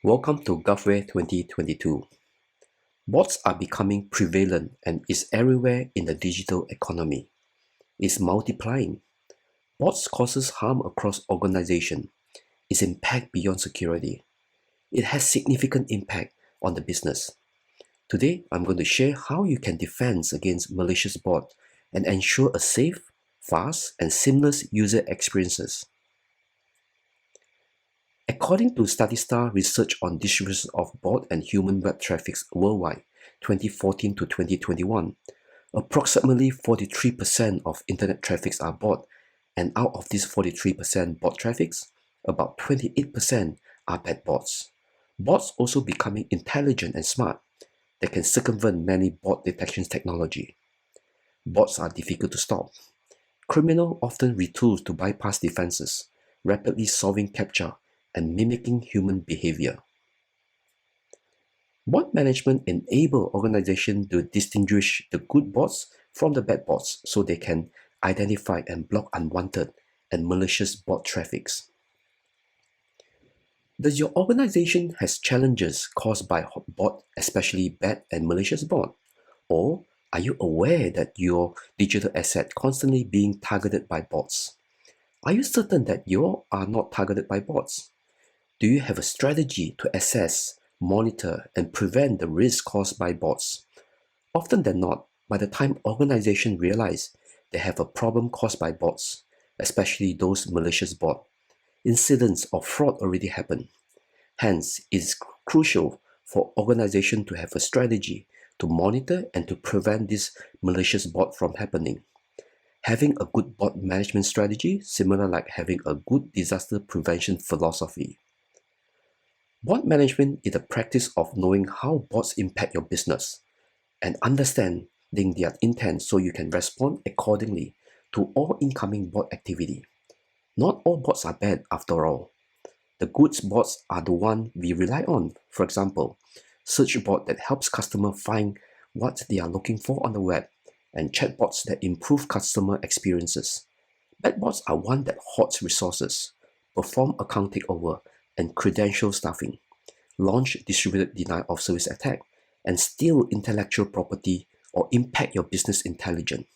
Welcome to Govware2022. Bots are becoming prevalent and is everywhere in the digital economy. It's multiplying. Bots causes harm across organization. Its impact beyond security. It has significant impact on the business. Today, I'm going to share how you can defend against malicious bot and ensure a safe, fast, and seamless user experiences. According to Statista research on distribution of bot and human web traffic worldwide, 2014 to 2021, approximately 43% of internet traffics are bot, and out of these 43% bot traffics, about 28% are bad bots. Bots also becoming intelligent and smart. They can circumvent many bot detection technology. Bots are difficult to stop. Criminals often retool to bypass defenses, rapidly solving captcha and mimicking human behavior. Bot management enables organizations to distinguish the good bots from the bad bots so they can identify and block unwanted and malicious bot traffics. Does your organization has challenges caused by bot, especially bad and malicious bot? Or are you aware that your digital asset constantly being targeted by bots? Are you certain that you are not targeted by bots? Do you have a strategy to assess, monitor, and prevent the risk caused by bots? Often than not, by the time organizations realize they have a problem caused by bots, especially those malicious bots, incidents of fraud already happen. Hence, it is crucial for organizations to have a strategy to monitor and to prevent this malicious bot from happening. Having a good bot management strategy, similar like having a good disaster prevention philosophy. Bot management is the practice of knowing how bots impact your business and understanding their intent so you can respond accordingly to all incoming bot activity. Not all bots are bad after all. The good bots are the one we rely on. For example, search bot that helps customers find what they are looking for on the web, and chatbots that improve customer experiences. Bad bots are one that hoards resources, perform account takeover and credential stuffing, launch distributed denial of service attack, and steal intellectual property or impact your business intelligence.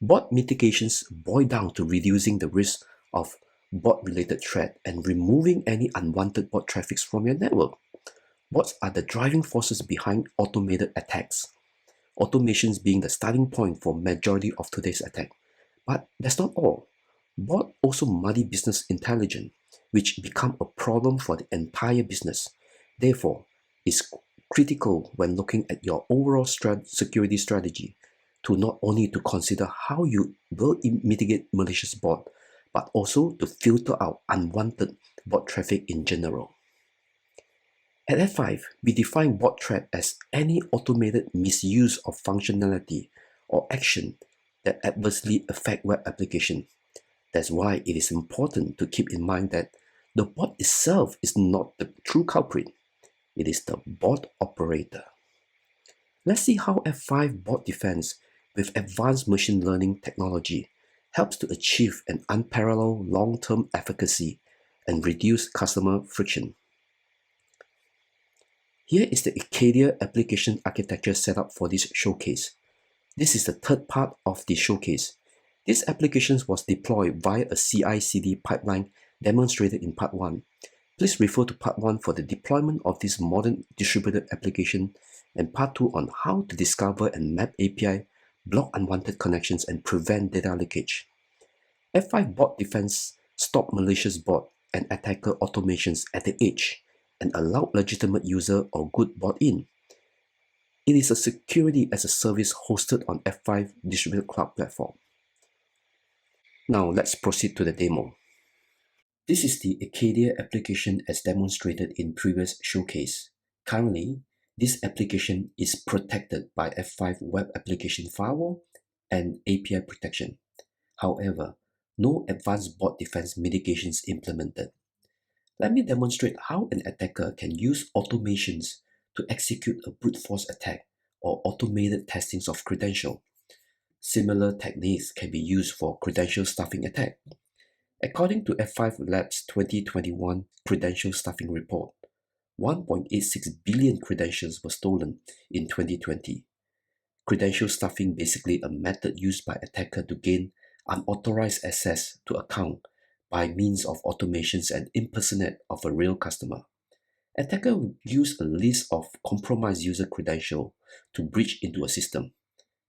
Bot mitigations boil down to reducing the risk of bot-related threat and removing any unwanted bot traffic from your network. Bots are the driving forces behind automated attacks. Automations being the starting point for majority of today's attack. But that's not all. Bot also muddy business intelligence, which become a problem for the entire business. Therefore, it's critical when looking at your overall security strategy to not only to consider how you will mitigate malicious bot, but also to filter out unwanted bot traffic in general. At F5, we define bot threat as any automated misuse of functionality or action that adversely affect web application. That's why it is important to keep in mind that the bot itself is not the true culprit. It is the bot operator. Let's see how F5 Bot Defense with advanced machine learning technology helps to achieve an unparalleled long-term efficacy and reduce customer friction. Here is the Acadia application architecture setup for this showcase. This is the third part of the showcase. This application was deployed via a CI/CD pipeline demonstrated in Part 1. Please refer to Part 1 for the deployment of this modern distributed application and Part 2 on how to discover and map API, block unwanted connections, and prevent data leakage. F5 Bot Defense stop malicious bot and attacker automations at the edge and allow legitimate user or good bot in. It is a security as a service hosted on F5 distributed cloud platform. Now let's proceed to the demo. This is the Acadia application as demonstrated in previous showcase. Currently, this application is protected by F5 Web Application Firewall and API protection. However, no advanced bot defense mitigations implemented. Let me demonstrate how an attacker can use automations to execute a brute force attack or automated testings of credential. Similar techniques can be used for credential stuffing attack. According to F5 Labs 2021 Credential Stuffing Report, 1.86 billion credentials were stolen in 2020. Credential stuffing basically a method used by attacker to gain unauthorized access to account by means of automations and impersonate of a real customer. Attacker will use a list of compromised user credential to breach into a system.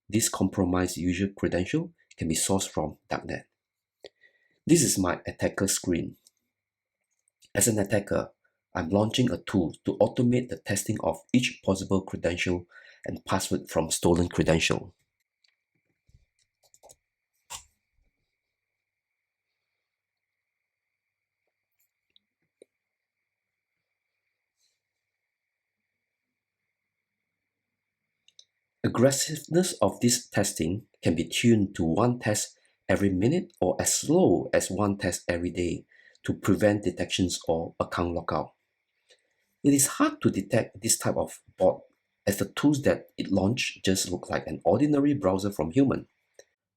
This compromised user credential can be sourced from darknet. This is my attacker screen. As an attacker, I'm launching a tool to automate the testing of each possible credential and password from stolen credential. Aggressiveness of this testing can be tuned to one test every minute or as low as one test every day to prevent detections or account lockout. It is hard to detect this type of bot as the tools that it launched just look like an ordinary browser from human.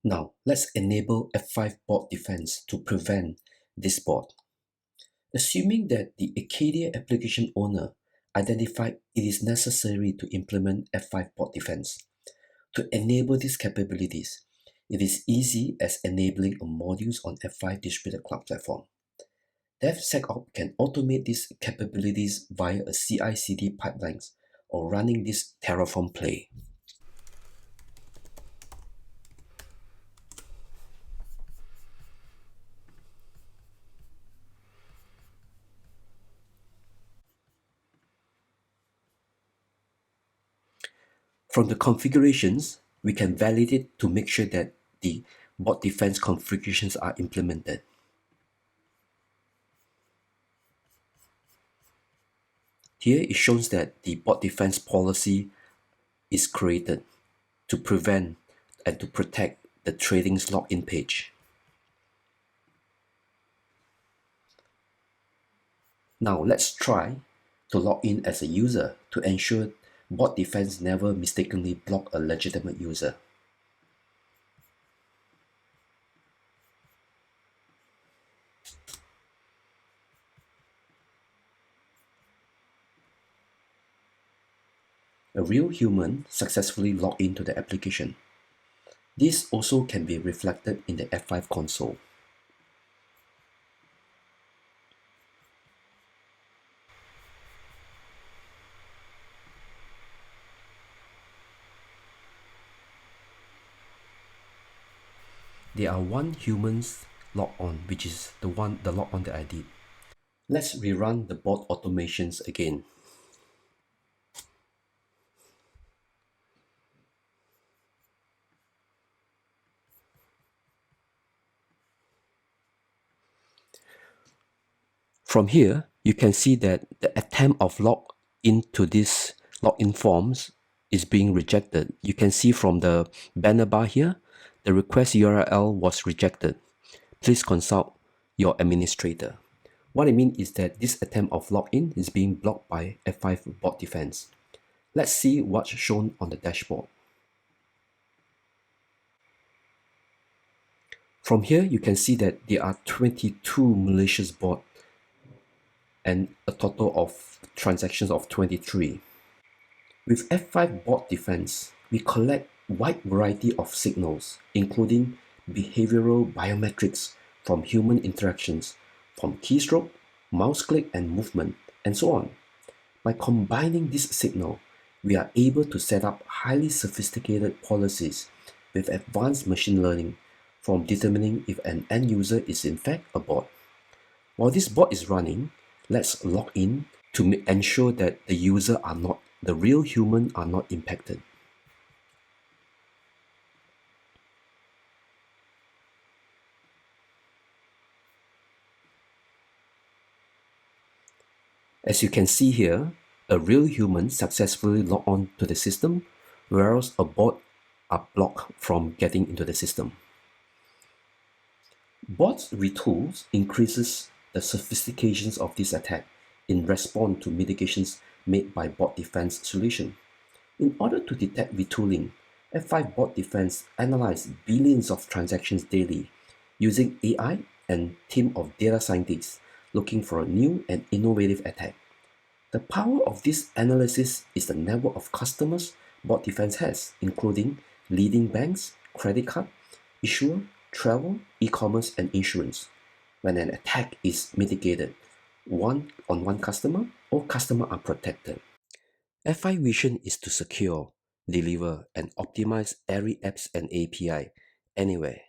Now, let's enable F5 Bot Defense to prevent this bot. Assuming that the Acadia application owner identified it is necessary to implement F5 Bot Defense. To enable these capabilities, it is easy as enabling a modules on F5 distributed cloud platform. DevSecOps can automate these capabilities via a CI/CD pipelines or running this Terraform play. From the configurations, we can validate to make sure that the bot defense configurations are implemented. Here it shows that the bot defense policy is created to prevent and to protect the trading's login page. Now let's try to log in as a user to ensure bot defense never mistakenly block a legitimate user. A real human successfully logged into the application. This also can be reflected in the F5 console. There are one human's log on, which is the log on that I did. Let's rerun the bot automations again. From here, you can see that the attempt of log into this login forms is being rejected. You can see from the banner bar here, the request URL was rejected. Please consult your administrator. What I mean is that this attempt of login is being blocked by F5 Bot Defense. Let's see what's shown on the dashboard. From here, you can see that there are 22 malicious bots and a total of transactions of 23. With F5 Bot Defense, we collect wide variety of signals, including behavioral biometrics from human interactions, from keystroke, mouse click and movement, and so on. By combining this signal, we are able to set up highly sophisticated policies with advanced machine learning from determining if an end user is in fact a bot. While this bot is running, let's log in to ensure that the real human are not impacted. As you can see here, a real human successfully logged on to the system, whereas a bot are blocked from getting into the system. Bots retools increases the sophistications of this attack in response to mitigations made by bot defense solution. In order to detect retooling, F5 Bot Defense analyzes billions of transactions daily using AI and team of data scientists looking for a new and innovative attack. The power of this analysis is the network of customers Bot Defense has, including leading banks, credit card, issuer, travel, e-commerce, and insurance. When an attack is mitigated, one customer, all customers are protected. F5 vision is to secure, deliver, and optimize every apps and API anywhere.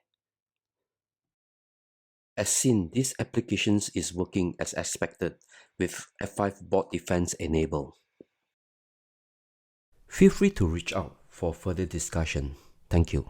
As seen, this application is working as expected with F5 Bot Defense enabled. Feel free to reach out for further discussion. Thank you.